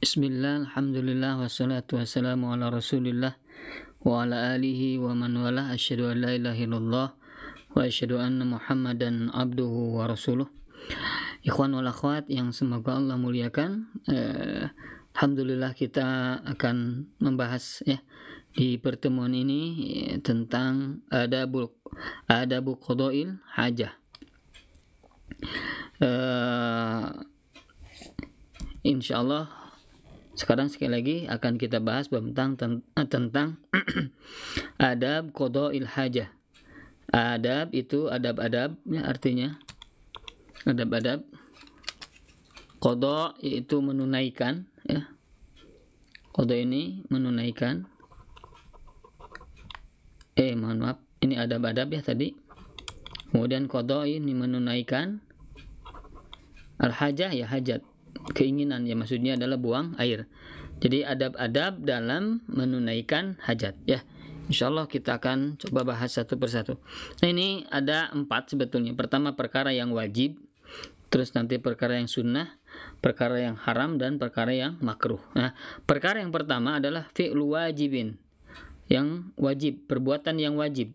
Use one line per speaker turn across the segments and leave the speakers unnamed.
Bismillah, alhamdulillah, wassalatu wassalamu ala rasulillah wa ala alihi wa man wala. Asyhadu an la ilaha illallah wa asyhadu anna muhammadan abduhu wa rasuluh. Ikhwan wal akhwat yang semoga Allah muliakan, alhamdulillah kita akan membahas di pertemuan ini tentang adabu qadail hajah. Insyaallah sekarang sekali lagi akan kita bahas tentang adab qadail hajah. Adab itu adab-adab artinya adab-adab. Qada yaitu menunaikan Qada ini menunaikan. Mohon maaf, ini adab-adab tadi. Kemudian qada ini menunaikan. Al-hajah hajat, keinginan maksudnya adalah buang air. Jadi adab-adab dalam menunaikan hajat Insyaallah kita akan coba bahas satu persatu. Nah, ini ada 4 sebetulnya. Pertama perkara yang wajib, terus nanti perkara yang sunnah, perkara yang haram, dan perkara yang makruh. Nah, perkara yang pertama adalah fi'lu wajibin, yang wajib, perbuatan yang wajib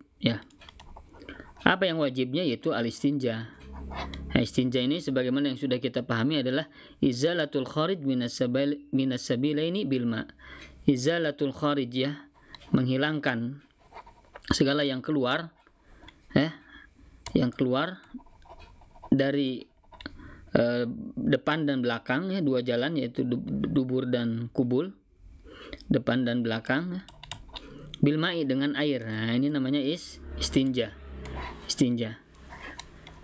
Apa yang wajibnya? Yaitu al-istinja. Nah, istinja ini sebagaimana yang sudah kita pahami adalah izalatul kharij minas sabilaini bil ma. Izalatul kharij menghilangkan segala yang keluar yang keluar dari depan dan belakang, dua jalan, yaitu dubur dan kubul, depan dan belakang, bil ma'i, dengan air. Nah, ini namanya istinja.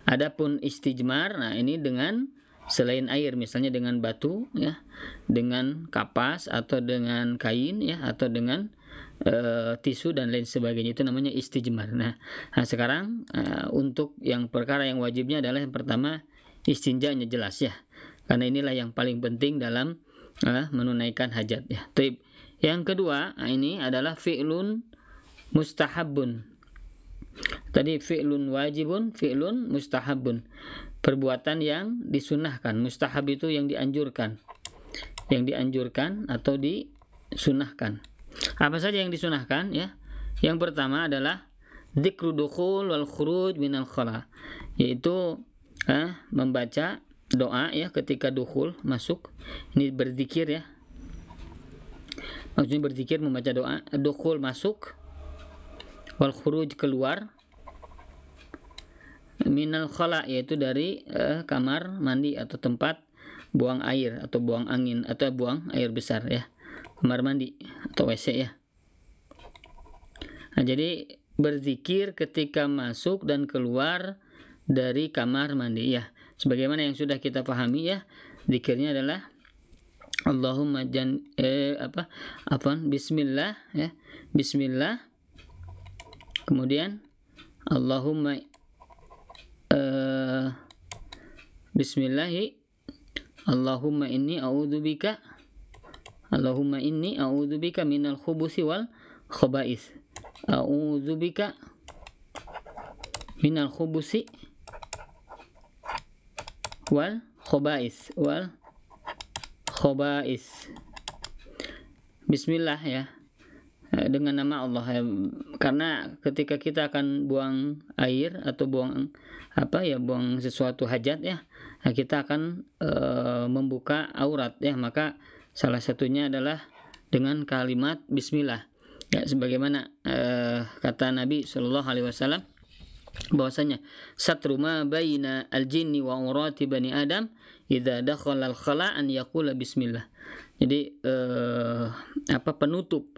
Adapun istijmar, nah ini dengan selain air, misalnya dengan batu dengan kapas atau dengan kain atau dengan tisu dan lain sebagainya, itu namanya istijmar. Nah sekarang untuk yang perkara yang wajibnya adalah yang pertama istinjanya, jelas karena inilah yang paling penting dalam menunaikan hajat Taib. Yang kedua ini adalah fi'lun mustahabun. Tadi fi'lun wajibun, fi'lun mustahabun, perbuatan yang disunahkan. Mustahab itu yang dianjurkan atau disunahkan. Apa saja yang disunahkan Yang pertama adalah dzikru dukhul wal khuruj minal khala, yaitu membaca doa ketika dukhul, masuk. Ini berzikir maksudnya berzikir, membaca doa. Dukhul, masuk, wal khuruj, keluar, minal khala, yaitu dari kamar mandi atau tempat buang air atau buang angin atau buang air besar kamar mandi atau WC Nah, jadi berzikir ketika masuk dan keluar dari kamar mandi sebagaimana yang sudah kita pahami zikirnya adalah Allahumma bismillah bismillah, kemudian Allahumma bismillahi Allahumma inni a'udzubika minal khubuthi wal khaba'is. A'udzubika minal khubuthi wal khaba'is Bismillah dengan nama Allah karena ketika kita akan buang air atau buang sesuatu hajat kita akan membuka aurat maka salah satunya adalah dengan kalimat bismillah sebagaimana kata Nabi sallallahu alaihi wasallam bahwasanya satru ma baina al-jinni wa aurati bani adam idza dakhala al-khala an yaqula bismillah. Jadi penutup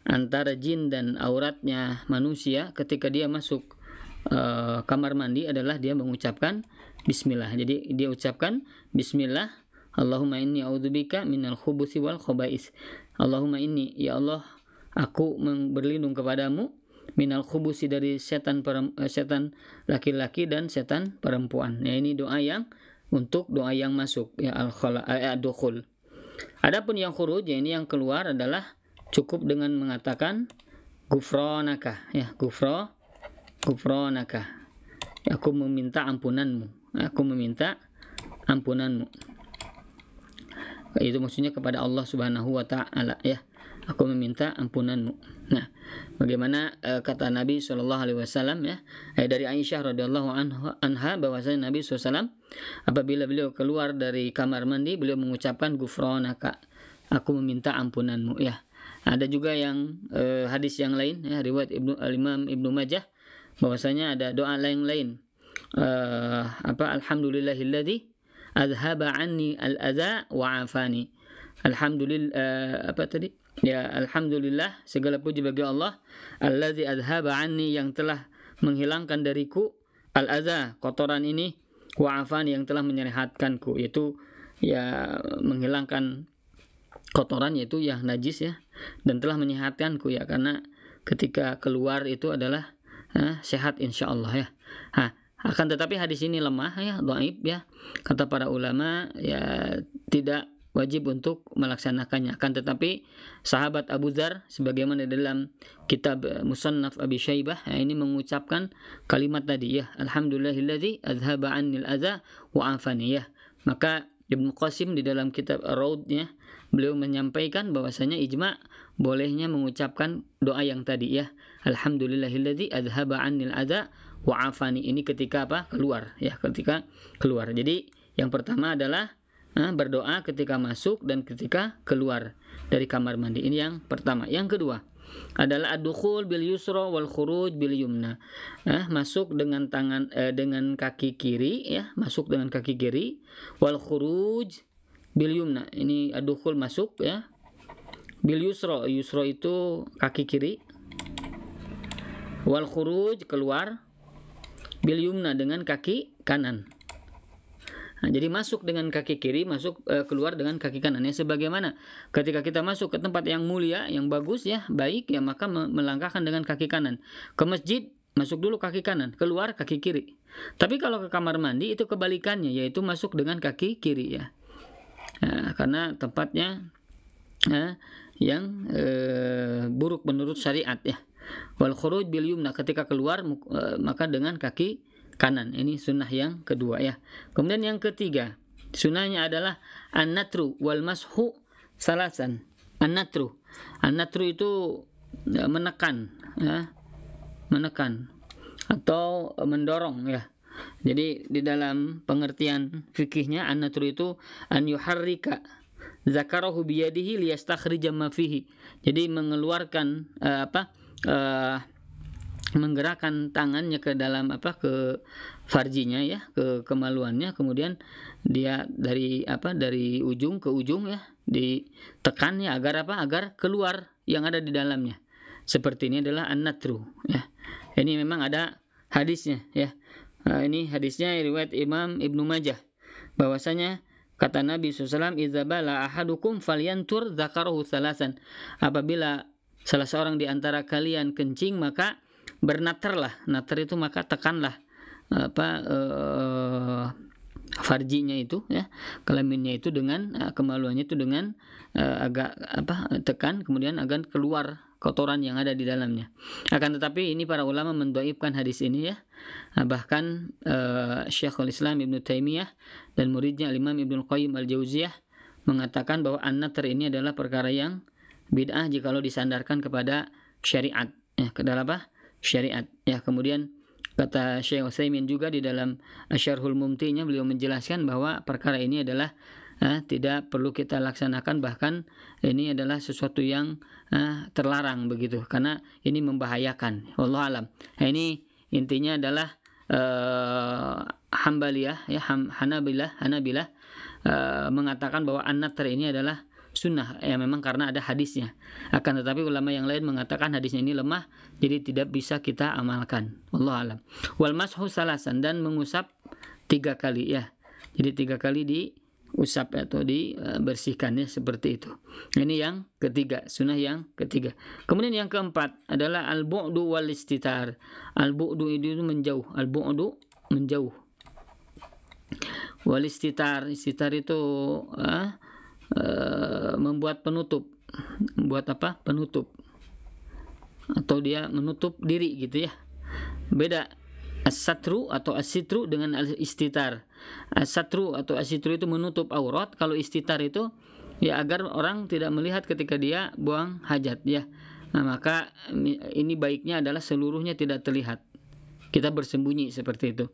antara jin dan auratnya manusia ketika dia masuk kamar mandi adalah dia mengucapkan bismillah. Jadi dia ucapkan bismillah, Allahumma inni a'udzubika minal khubuthi wal khaba'is. Allahumma inni, ya Allah, aku berlindung kepadamu minal khubuthi, dari setan laki-laki dan setan perempuan. Ini doa yang untuk doa yang masuk dukhul. Adapun yang khuruj, ini yang keluar, adalah cukup dengan mengatakan gufronaka gufronaka, aku meminta ampunanmu. Itu maksudnya kepada Allah Subhanahu wa taala ya. Aku meminta ampunanmu. Nah, bagaimana kata Nabi Shallallahu alaihi wasallam ya, dari Aisyah radhiyallahu anha bahwasanya Nabi SAW apabila beliau keluar dari kamar mandi, beliau mengucapkan gufranaka, aku meminta ampunanmu ya. Ada juga yang hadis yang lain ya, riwayat Imam Ibnu Majah bahwasanya ada doa lain alhamdulillahilladzi adhaba anni al-adza wa afani. Alhamdulillah alhamdulillah segala puji bagi Allah alladzi adhaba anni yang telah menghilangkan dariku al-adza kotoran ini wa afani yang telah menyehatkanku, yaitu ya menghilangkan kotoran yaitu yang najis ya, dan telah menyehatkanku ya, karena ketika keluar itu adalah sehat insyaallah ya. Akan tetapi hadis ini lemah ya, dhaif ya. Kata para ulama ya tidak wajib untuk melaksanakannya. Akan tetapi sahabat Abu Dzar sebagaimana dalam kitab Musannaf Abi Syaibah ini mengucapkan kalimat tadi ya, alhamdulillahilladzi adhaba 'annil adza wa afani ya. Maka Ibnu Qasim di dalam kitab Ar-Raudnya beliau menyampaikan bahwasanya ijma bolehnya mengucapkan doa yang tadi ya, alhamdulillahilladzi adhaba 'annil adza wa afani, ini ketika keluar ya, ketika keluar. Jadi yang pertama adalah berdoa ketika masuk dan ketika keluar dari kamar mandi. Ini yang pertama. Yang kedua adalah ad-dukhul bil yusra wal khuruj bil yumna. Masuk dengan tangan dengan kaki kiri ya, masuk dengan kaki kiri, wal khuruj bil yumna. Ini ad-dukhul masuk ya. Bil yusra, yusra itu kaki kiri. Wal khuruj keluar, bil yumna dengan kaki kanan. Jadi masuk dengan kaki kiri, masuk keluar dengan kaki kanan ya. Sebagaimana ketika kita masuk ke tempat yang mulia, yang bagus ya, baik ya, maka melangkahkan dengan kaki kanan. Ke masjid masuk dulu kaki kanan, keluar kaki kiri. Tapi kalau ke kamar mandi itu kebalikannya, yaitu masuk dengan kaki kiri ya. Karena tempatnya yang buruk menurut syariat ya. Wal khuruj bil yumna, ketika keluar maka dengan kaki kanan. Ini sunnah yang kedua ya. Kemudian yang ketiga, sunnahnya adalah an-natru wal mashu salasan. An-natru itu menekan ya, menekan atau mendorong ya. Jadi di dalam pengertian fikihnya an-natru itu an yuharrika zakarahu biyadihi liyastakhrija ma fihi. Jadi mengeluarkan menggerakkan tangannya ke dalam ke farjinya ya, ke kemaluannya, kemudian dia dari ujung ke ujung ya, ditekan ya agar keluar yang ada di dalamnya. Seperti ini adalah an-natru ya. Ini memang ada hadisnya ya. Ini hadisnya riwayat Imam Ibnu Majah bahwasanya kata Nabi SAW, idza bala ahadukum falyantur dzakarahu salasan. Apabila salah seorang di antara kalian kencing maka bernaterlah. Nater itu maka tekanlah farjinya itu ya, kelaminnya itu dengan kemaluannya itu dengan agak tekan, kemudian agar keluar kotoran yang ada di dalamnya. Akan tetapi ini para ulama mendhaifkan hadis ini ya. Bahkan Syekhul Islam Ibnu Taimiyah dan muridnya Imam Ibnu Qayyim Al-Jauziyah mengatakan bahwa an-natar ini adalah perkara yang bid'ah jikalau disandarkan kepada syariat ya, ke dalam syariat ya. Kemudian kata Syekh Utsaimin juga di dalam Syarhul Mumti-nya beliau menjelaskan bahwa perkara ini adalah tidak perlu kita laksanakan, bahkan ini adalah sesuatu yang terlarang begitu, karena ini membahayakan. Wallahu alam. Ini intinya adalah Hanbaliyah ya, Hanabilah mengatakan bahwa an-natar ini adalah sunnah ya, memang karena ada hadisnya. Akan tetapi ulama yang lain mengatakan hadisnya ini lemah, jadi tidak bisa kita amalkan. Wallahu alam. Wal mashu salasan, dan mengusap 3 kali ya. Jadi 3 kali diusap atau dibersihkannya seperti itu. Ini yang ketiga, sunnah yang ketiga. Kemudian yang keempat adalah al-bu'du wal istitar. Al-bu'du itu menjauh, al-bu'du menjauh. Wal istitar itu membuat penutup, penutup, atau dia menutup diri gitu ya. Beda as-satru atau as-sitru dengan al-istitar. As-satru atau as-sitru itu menutup aurat, kalau istitar itu ya agar orang tidak melihat ketika dia buang hajat ya. Nah, maka ini baiknya adalah seluruhnya tidak terlihat. Kita bersembunyi seperti itu.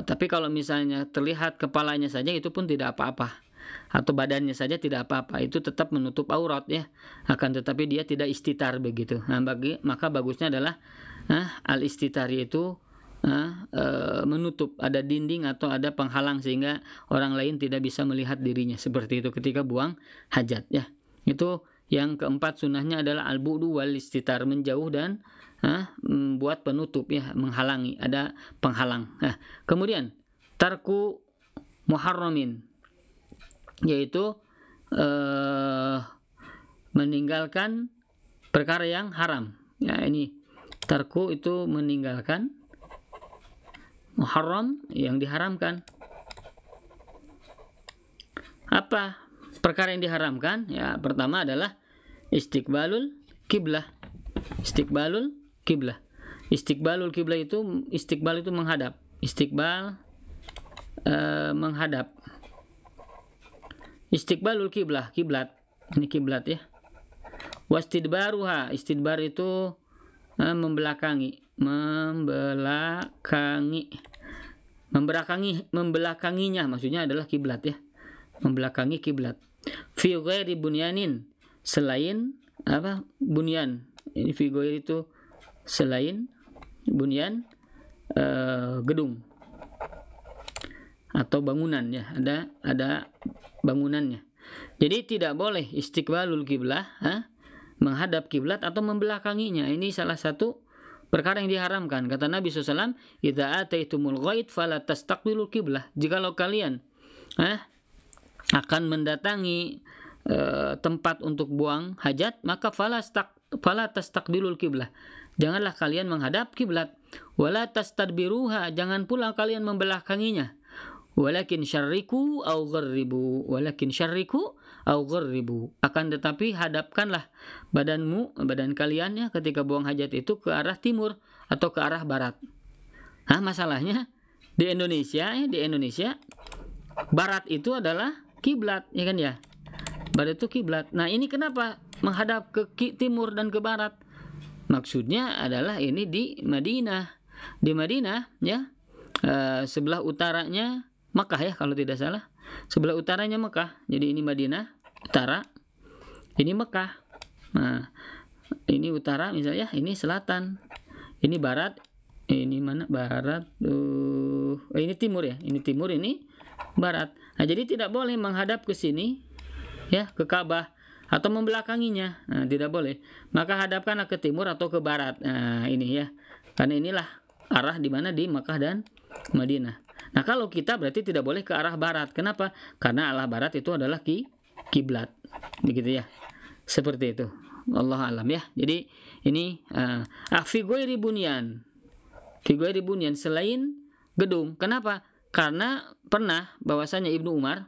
Tapi kalau misalnya terlihat kepalanya saja itu pun tidak apa-apa. Atau badannya saja tidak apa-apa, itu tetap menutup aurat ya. Akan tetapi dia tidak istitar begitu. Nah, maka bagusnya adalah al-istitar, yaitu menutup, ada dinding atau ada penghalang sehingga orang lain tidak bisa melihat dirinya seperti itu ketika buang hajat ya. Itu yang keempat sunnahnya adalah al-bu'du wal istitar, menjauh dan buat penutup ya, menghalangi, ada penghalang. Kemudian tarku muharramin, yaitu meninggalkan perkara yang haram. Ya, ini tarku itu meninggalkan, muharram yang diharamkan. Apa perkara yang diharamkan? Ya, pertama adalah istiqbalul kiblah. Istiqbalul kiblah. Istiqbalul kiblah itu, istiqbal itu menghadap. Istiqbal menghadap. Istiqbalul kiblah, kiblat. Ini kiblat ya. Wastidbaruha, istidbar itu membelakangi, membelakanginya, maksudnya adalah kiblat ya. Membelakangi kiblat. Fi ghairi bunyanin, selain apa? Bunyan. Ini fi ghairi itu selain bunyan, gedung atau bangunan ya, ada bangunannya. Jadi tidak boleh istiqbalul kiblah, menghadap kiblat atau membelakanginya. Ini salah satu perkara yang diharamkan. Kata Nabi SAW, idza ataitumul ghaid fala tastaqbilul kiblah. Jikalau kalian akan mendatangi tempat untuk buang hajat, maka fala tastaqbilul kiblah. Janganlah kalian menghadap kiblat. Wala tastadbiruha, jangan pula kalian membelakanginya. Walakin syarriku au gharribu, walakin syarriku au gharribu. Akan tetapi hadapkanlah badan kalian ya ketika buang hajat itu ke arah timur atau ke arah barat. Masalahnya di Indonesia barat itu adalah kiblat, ya kan ya? Barat itu kiblat. Nah, ini kenapa menghadap ke timur dan ke barat? Maksudnya adalah ini di Madinah. Di Madinah ya, sebelah utaranya Makkah ya kalau tidak salah. Sebelah utaranya Mekah. Jadi ini Madinah utara, ini Mekah. Nah, ini utara misalnya, ini selatan, ini barat, ini mana barat? Ini timur ya. Ini timur, ini barat. Nah, jadi tidak boleh menghadap ke sini ya, ke Ka'bah atau membelakanginya. Nah, tidak boleh. Maka hadapkanlah ke timur atau ke barat. Nah, ini ya. Karena inilah arah di mana di Mekah dan Madinah. Nah, kalau kita berarti tidak boleh ke arah barat. Kenapa? Karena arah barat itu adalah kiblat. Begitu ya. Seperti itu. Allah alam ya. Jadi ini fi ghairi bunyan. Fi ghairi bunyan, selain gedung. Kenapa? Karena pernah bahwasanya Ibnu Umar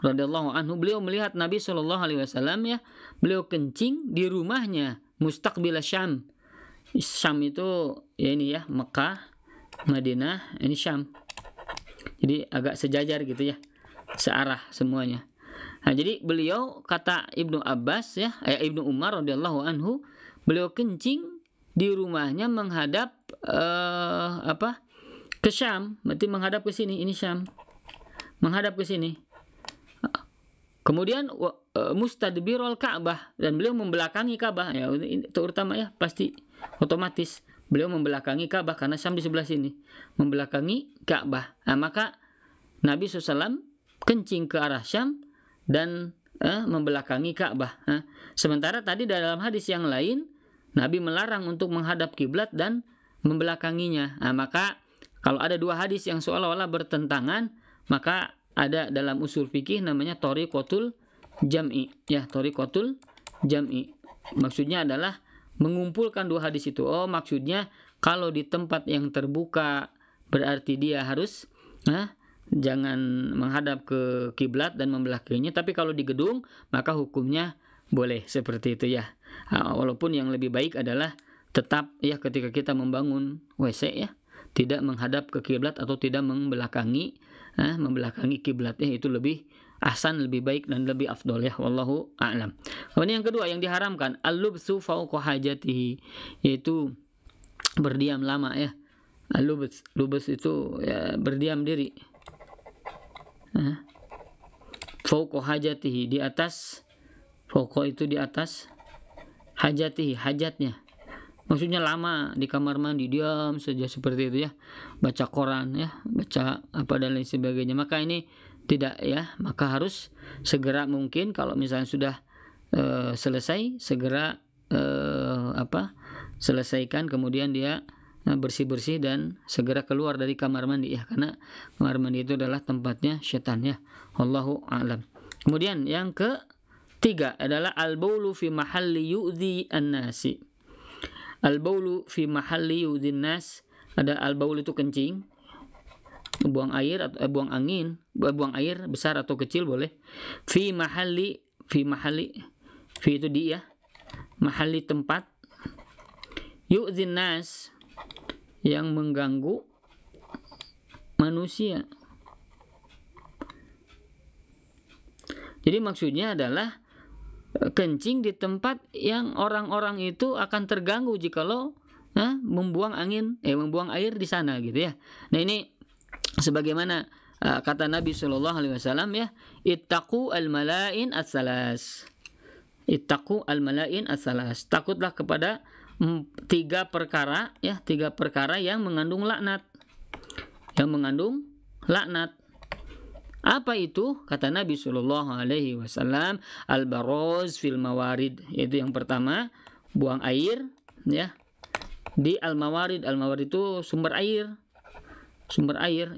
radhiyallahu anhu, beliau melihat Nabi sallallahu alaihi wasallam ya, beliau kencing di rumahnya mustaqbil Syam. Syam itu ya ini ya, Mekah, Madinah, ini Syam. Jadi agak sejajar gitu ya, searah semuanya. Nah, jadi beliau, kata Ibnu Abbas ya, Ibnu Umar radhiyallahu anhu, beliau kencing di rumahnya menghadap ke Syam, berarti menghadap ke sini, ini Syam. Menghadap ke sini. Kemudian mustadbirul Ka'bah, dan beliau membelakangi Ka'bah ya, ini terutama ya, pasti otomatis beliau membelakangi Ka'bah karena Syam di sebelah sini, membelakangi Ka'bah. Nah, maka Nabi SAW kencing ke arah Syam dan membelakangi Ka'bah. Sementara tadi dalam hadis yang lain Nabi melarang untuk menghadap kiblat dan membelakanginya. Nah, maka kalau ada dua hadis yang seolah-olah bertentangan, maka ada dalam usul fikih namanya thariqatul jam'i ya, thariqatul jam'i. Maksudnya adalah mengumpulkan dua hadis itu. Oh, maksudnya kalau di tempat yang terbuka berarti dia harus jangan menghadap ke kiblat dan membelakanginya, tapi kalau di gedung maka hukumnya boleh seperti itu ya. Walaupun yang lebih baik adalah tetap ya ketika kita membangun WC ya, tidak menghadap ke kiblat atau tidak membelakangi membelakangi kiblatnya itu lebih ahsan, lebih baik dan lebih afdol ya, wallahu a'lam. Kemudian yang kedua yang diharamkan al-lubtsu fauqa hajatihi, yaitu berdiam lama ya. Al-lubts itu ya, berdiam diri. Fauqa hajatihi, di atas, fauqa itu di atas, hajatihi hajatnya. Maksudnya lama di kamar mandi diam saja seperti itu ya, baca koran ya, baca apa dan lain sebagainya. Maka ini tidak ya, maka harus segera mungkin kalau misalnya sudah selesai segera selesaikan, kemudian dia bersih-bersih dan segera keluar dari kamar mandi ya, karena kamar mandi itu adalah tempatnya setan ya. Wallahu a'lam. Kemudian yang ketiga adalah al-baulu fi mahalli yu'dhi an-nasi. Al-baulu fi mahalli yu'dhi an-nas, ada al-baul itu kencing, buang air atau buang angin, buang air besar atau kecil boleh. Fi mahalli fi itu di ya, mahalli tempat, yu'dhi an-nas yang mengganggu manusia. Jadi maksudnya adalah kencing di tempat yang orang-orang itu akan terganggu jikalau membuang air di sana gitu ya. Nah ini sebagaimana kata Nabi Shallallahu Alaihi Wasallam ya, ittaqu al-malain as-salas. Ittaqu al-malain as-salas. Takutlah kepada tiga perkara yang mengandung laknat. Apa itu? Kata Nabi Shallallahu Alaihi Wasallam, al-baroz fil mawarid, yaitu yang pertama buang air ya di al-mawarid. Al-mawarid itu sumber air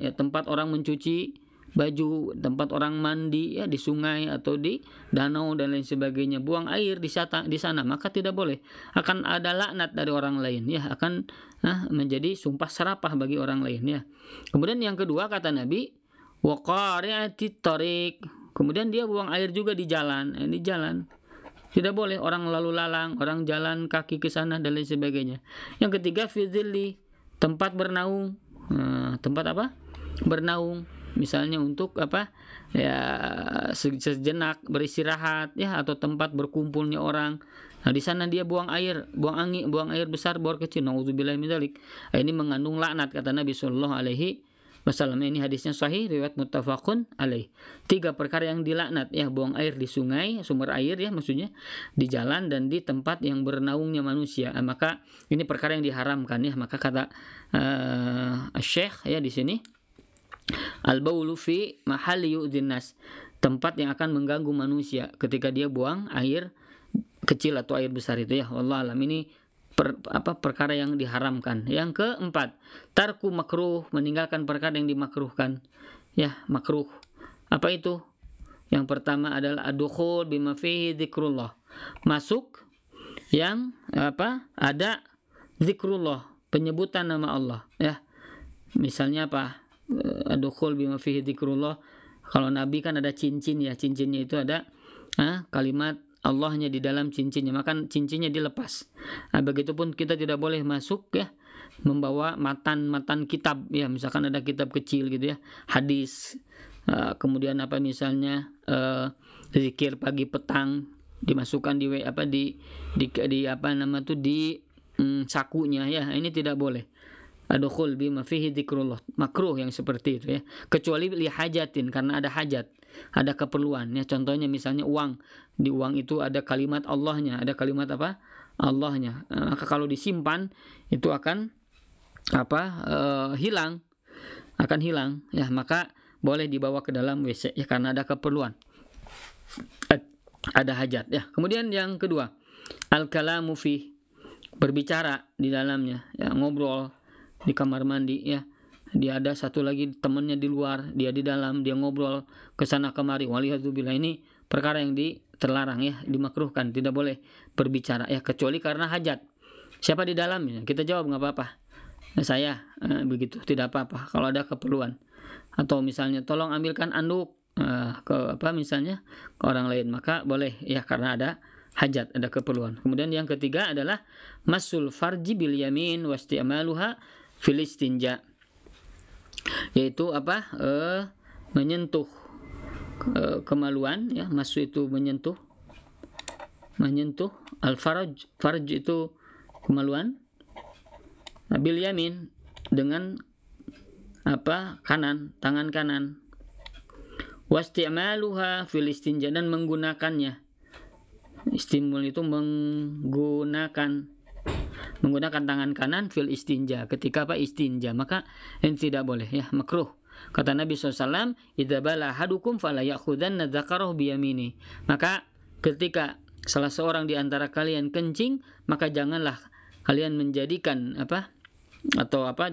ya, tempat orang mencuci baju, tempat orang mandi ya, di sungai atau di danau dan lain sebagainya. Buang air di sana maka tidak boleh, akan ada laknat dari orang lain ya, akan menjadi sumpah serapah bagi orang lain ya. Kemudian yang kedua kata Nabi, wa qari'atit tariq, kemudian dia buang air juga di jalan. Di jalan tidak boleh, orang lalu lalang, orang jalan kaki ke sana dan lain sebagainya. Yang ketiga fi dhilli, tempat bernaung. Tempat apa? Bernaung, misalnya untuk apa ya, sejenak beristirahat ya, atau tempat berkumpulnya orang. Nah di sana dia buang air besar, buang kecil, naudzubillahi min dzalik. Ini mengandung laknat kata Nabi sallallahu alaihi wasallam. Ini hadisnya sahih, riwayat muttafaqun alaih. 3 perkara yang dilaknat ya, buang air di sungai, sumber air ya maksudnya, di jalan dan di tempat yang bernaungnya manusia. Maka ini perkara yang diharamkan ya. Maka kata Syekh ya di sini, al-baulu fi mahalli yu'dhin nas, tempat yang akan mengganggu manusia ketika dia buang air kecil atau air besar itu ya. Wallahu alam. Ini perkara yang diharamkan. Yang keempat, tarku makruh, meninggalkan perkara yang dimakruhkan ya, makruh. Apa itu? Yang pertama adalah ad-dukhul bima fihi dzikrullah, masuk yang ada zikrullah, penyebutan nama Allah ya. Misalnya apa? Ad-dukhul bima fihi dzikrullah, kalau Nabi kan ada cincin ya, cincinnya itu ada kalimat Allahnya di dalam cincinnya, maka cincinnya dilepas. Begitupun kita tidak boleh masuk ya, membawa matan kitab ya, misalkan ada kitab kecil gitu ya, hadis, kemudian misalnya zikir pagi petang dimasukkan di sakunya ya, ini tidak boleh. Adkhul bima fihi dzikrullah, makruh yang seperti itu ya, kecuali li hajatin, karena ada hajat, ada keperluan ya. Contohnya misalnya uang, di uang itu ada kalimat Allahnya, ada kalimat Allahnya, maka kalau disimpan itu akan hilang ya, maka boleh dibawa ke dalam WC ya, karena ada keperluan, ada hajat ya. Kemudian yang kedua, al-kalamu fi, berbicara di dalamnya ya, ngobrol di kamar mandi ya. Dia ada satu lagi temannya di luar, dia di dalam, dia ngobrol ke sana kemari. Waliyadzubillah, ini perkara yang terlarang ya, dimakruhkan, tidak boleh berbicara ya, kecuali karena hajat. Siapa di dalamnya? Kita jawab nggak apa-apa. Saya begitu, tidak apa-apa. Kalau ada keperluan, atau misalnya tolong ambilkan anduk misalnya ke orang lain, maka boleh ya, karena ada hajat, ada keperluan. Kemudian yang ketiga adalah masul farji bil yamin wasti'maluha fil istinja, yaitu menyentuh kemaluan, ya, masu itu menyentuh al-farj, farj itu kemaluan, bil yamin dengan kanan, tangan kanan, wasti'maluha fil istinja, dan menggunakannya. Istimul itu menggunakan tangan kanan fil istinja, ketika istinja, maka ini tidak boleh, ya, makruh. Kata Nabi SAW, idza bala ahadukum fala ya'khudanna dzakarahu biyamini. Maka ketika salah seorang di antara kalian kencing, maka janganlah kalian menjadikan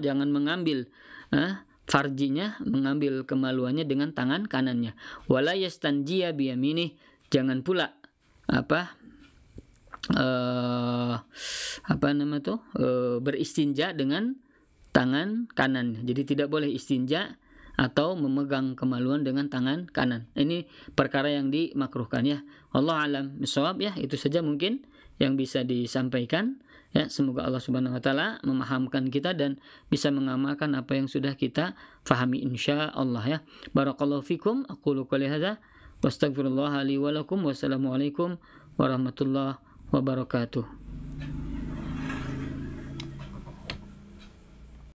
jangan mengambil farjinya, mengambil kemaluannya dengan tangan kanannya. Wala yastanjiya biyamini, jangan pula beristinja dengan tangan kanan. Jadi tidak boleh istinja atau memegang kemaluan dengan tangan kanan. Ini perkara yang dimakruhkan, ya. Allah alam bisawab, ya. Itu saja mungkin yang bisa disampaikan, ya. Semoga Allah Subhanahu wa taala memahamkan kita dan bisa mengamalkan apa yang sudah kita fahami insyaallah, ya. Barakallahu fikum, aqulu qouli hadza wastaghfirullah li wa lakum. Wassalamualaikum warahmatullahi wabarakatuh.